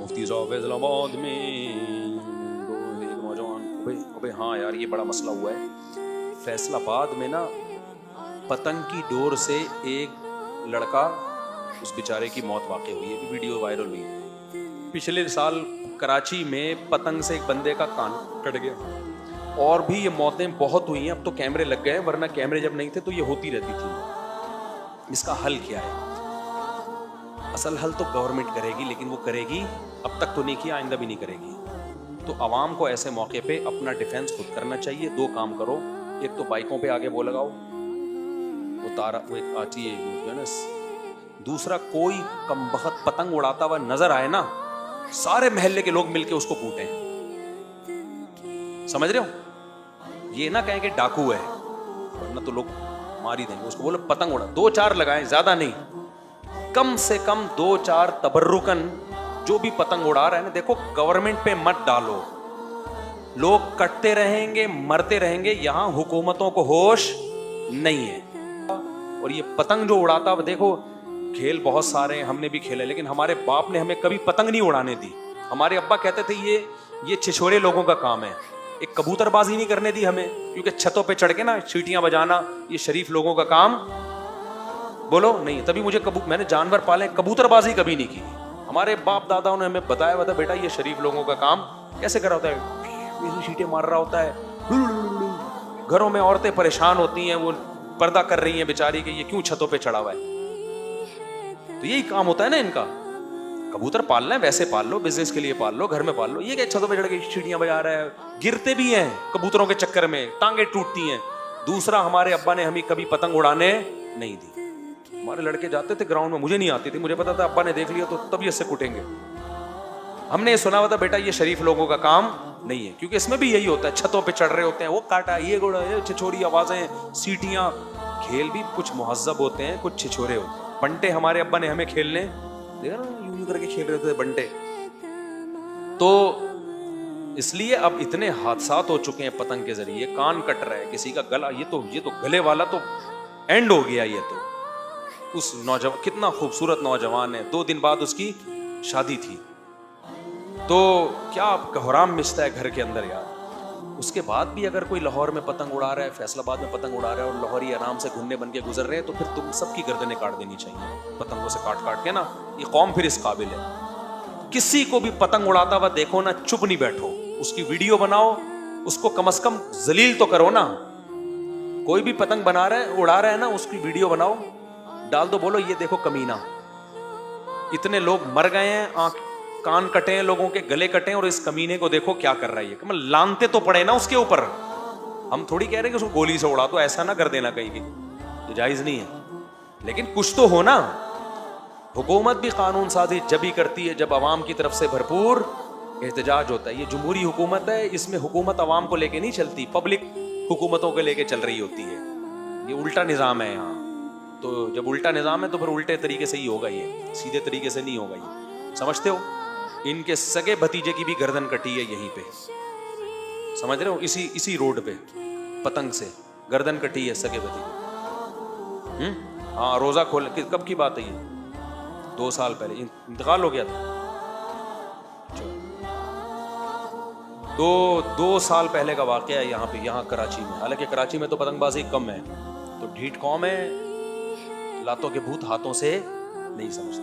मुफ्ती साहब फैसलाबाद में एक नौजवान, अबे हाँ यार ये बड़ा मसला हुआ है फैसलाबाद में ना, पतंग की डोर से एक लड़का, उस बेचारे की मौत वाक़ई हुई है, वीडियो वायरल हुई है। पिछले साल कराची में पतंग से एक बंदे का कान कट गया, और भी ये मौतें बहुत हुई हैं। अब तो कैमरे लग गए हैं, वरना कैमरे जब नहीं थे तो ये होती रहती थी। इसका हल क्या है? असल हल तो गवर्नमेंट करेगी, लेकिन वो करेगी, अब तक तो नहीं किया, आइंदा भी नहीं करेगी। तो आवाम को ऐसे मौके पे अपना डिफेंस खुद करना चाहिए। दो काम करो, एक तो बाइकों पे आगे वो लगाओ, वो तारा, वो एक आती है ना। दूसरा, कोई कमबख्त पतंग उड़ाता हुआ नजर आए ना, सारे मोहल्ले के लोग मिलके उसको कूटें। समझ रहे हो? ये ना कहें कि डाकू है, वरना तो लोग मार ही देंगे उसको। बोलो पतंग उड़ा, 2-4 लगाएं, ज्यादा नहीं, कम से कम 2-4 तबर्रुकन जो भी पतंग उड़ा रहे हैं ना, देखो गवर्नमेंट पे मत डालो। लोग कटते रहेंगे, मरते रहेंगे, यहां हुकूमतों को होश नहीं है। और ये पतंग जो उड़ाता है, देखो खेल बहुत सारे हैं, हमने भी खेले, लेकिन हमारे बाप ने हमें कभी पतंग नहीं उड़ाने दी। हमारे अब्बा कहते थे ये छिछोरे लोगों का काम है। एक कबूतरबाजी नहीं करने दी हमें, क्योंकि छतों पे चढ़ के ना सीटियां बजाना ये शरीफ लोगों का काम, बोलो नहीं। तभी मुझे मैंने जानवर पाले, कबूतरबाजी कभी नहीं की। हमारे बाप दादाओं ने हमें बताया हुआ था, बेटा ये शरीफ लोगों का काम कैसे करा होता है, सीटें मार रहा होता है। घरों में औरतें परेशान होती हैं, वो पर्दा कर रही हैं बेचारी कि ये क्यों छतों पे चढ़ा हुआ है। तो यही काम होता है ना इनका। कबूतर पालना है वैसे पाल लो, बिजनेस के लिए पाल लो, घर में पाल लो। ये क्या छतों पे चढ़ के सीटियां बजा रहा है, गिरते भी हैं कबूतरों के चक्कर में, टांगे टूटती हैं। दूसरा, हमारे अब्बा ने हमें कभी पतंग उड़ाने नहीं दी। हमारे लड़के जाते थे ग्राउंड में, मुझे नहीं आती थी, मुझे पता था अब्बा ने देख लिया तो तबीयत से कूटेंगे। हमने ये सुना हुआ था, बेटा ये शरीफ लोगों का काम नहीं है, क्योंकि इसमें भी यही होता है, छतों पे चढ़ रहे होते हैं, वो काटा, ये गोड़ा, ये छिछोरी आवाजें, सीटियां। खेल भी कुछ मुहज्जब होते हैं, कुछ छिछोरे होते हैं। बंटे हमारे अब्बा ने हमें खेलने देखा ना, यूं करके खेल रहे थे बंटे। तो इसलिए अब इतने हादसात हो चुके हैं पतंग के जरिए, कान कट रहा है, किसी का गला, ये तो गले वाला तो एंड हो गया। ये तो उस नौजवान, कितना खूबसूरत नौजवान है, 2 दिन बाद उसकी शादी थी, तो क्या कोहराम मिचता है घर के अंदर यार। उसके बाद भी अगर कोई लाहौर में पतंग उड़ा रहा है, फैसलाबाद में पतंग उड़ा रहा है, और लाहौरी आराम से घुन्ने बन के गुजर रहे हैं, तो फिर तुम सबकी गर्दनें काट देनी चाहिए पतंगों से काट काट के ना। ये कौम फिर इस काबिल है। किसी को भी पतंग उड़ाता हुआ देखो ना, चुप नहीं बैठो, उसकी वीडियो बनाओ, उसको कम से कम जलील तो करो ना। कोई भी पतंग बना रहा है, उड़ा रहा है ना, उसकी वीडियो बनाओ, डाल दो, बोलो ये देखो कमीना, इतने लोग मर गए हैं, कान कटे हैं लोगों के, गले कटे हैं, और इस कमीने को देखो क्या कर रहा है। ये लानते तो पड़े ना उसके ऊपर। हम थोड़ी कह रहे हैं कि उसको गोली से उड़ा दो, ऐसा ना कर देना कहीं भी, ये जायज नहीं है, लेकिन कुछ तो हो ना। हुकूमत भी कानून साजी जब ही करती है जब अवाम की तरफ से भरपूर एहतजाज होता है। ये जमहूरी हुकूमत है, इसमें हुकूमत अवाम को लेके नहीं चलती, पब्लिक हुकूमतों को लेके चल रही होती है। ये उल्टा निज़ाम है यहाँ। तो जब उल्टा निज़ाम है तो फिर उल्टे तरीके से ही होगा, ये सीधे तरीके से नहीं होगा। ये समझते हो? इनके सगे भतीजे की भी गर्दन कटी है यहीं पे, समझ रहे हो? इसी रोड पे पतंग से गर्दन कटी है सगे भतीजे। हाँ, रोजा खोल, कब की बात है ये? 2 साल पहले इंतकाल हो गया था। तो 2 साल पहले का वाकया है यहाँ पे, यहाँ कराची में। हालांकि कराची में तो पतंगबाजी कम है, तो ढीठ कौम है, लातों के भूत हाथों से नहीं समझते।